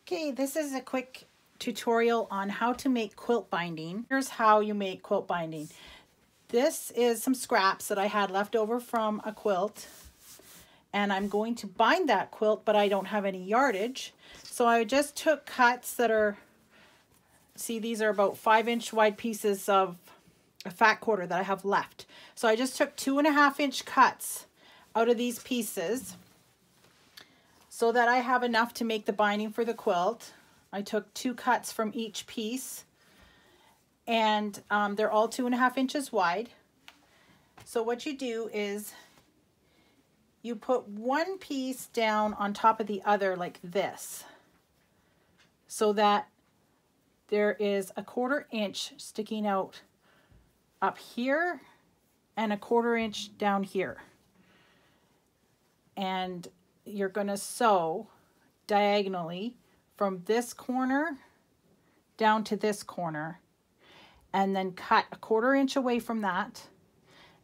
Okay, this is a quick tutorial on how to make quilt binding. Here's how you make quilt binding. This is some scraps that I had left over from a quilt, and I'm going to bind that quilt, but I don't have any yardage. So I just took cuts that are, see, these are about 5-inch wide pieces of a fat quarter that I have left. So I just took 2.5-inch cuts out of these pieces so that I have enough to make the binding for the quilt. I took 2 cuts from each piece, and they're all 2.5 inches wide. So what you do is you put one piece down on top of the other like this, so that there is a 1/4 inch sticking out up here and a 1/4 inch down here. And you're going to sew diagonally from this corner down to this corner, and then cut a 1/4 inch away from that,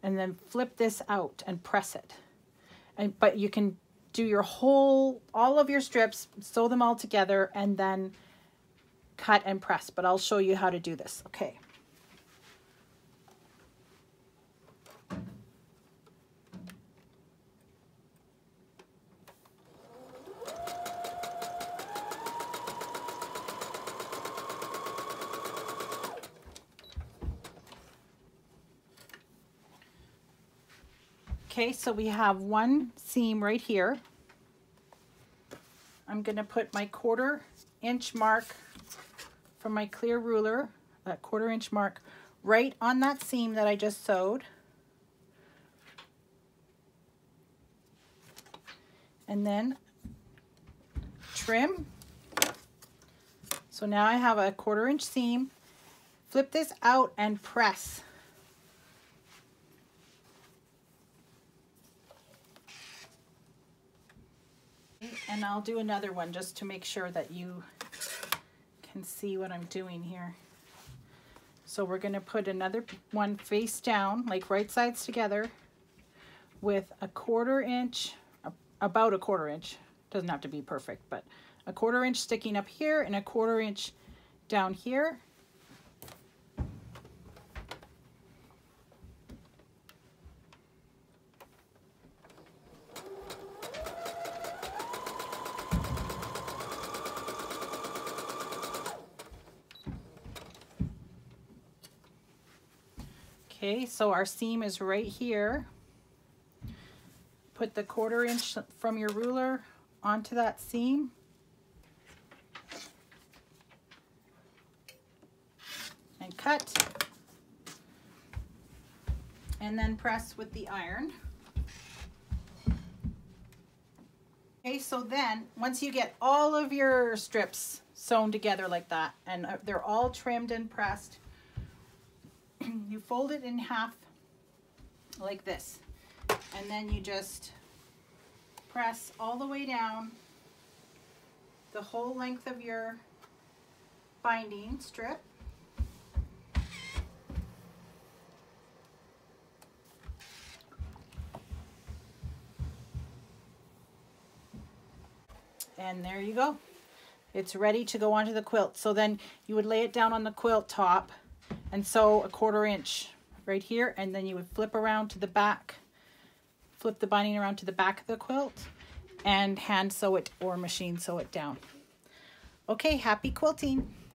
and then flip this out and press it. But you can do your all of your strips, sew them all together, and then cut and press. But I'll show you how to do this. Okay. Okay, so we have one seam right here. I'm going to put my 1/4 inch mark from my clear ruler, that 1/4 inch mark, right on that seam that I just sewed. And then trim. So now I have a 1/4 inch seam. Flip this out and press. And I'll do another one just to make sure that you can see what I'm doing here. So we're going to put another one face down, like right sides together, with a 1/4 inch, about a 1/4 inch, doesn't have to be perfect, but a 1/4 inch sticking up here and a 1/4 inch down here. Okay, so our seam is right here. Put the 1/4 inch from your ruler onto that seam. And cut. And then press with the iron. Okay, so then once you get all of your strips sewn together like that, and they're all trimmed and pressed, you fold it in half like this, and then you just press all the way down the whole length of your binding strip. And there you go. It's ready to go onto the quilt. So then you would lay it down on the quilt top and sew a 1/4 inch right here, and then you would flip around to the back, flip the binding around to the back of the quilt, and hand sew it or machine sew it down. Okay, happy quilting.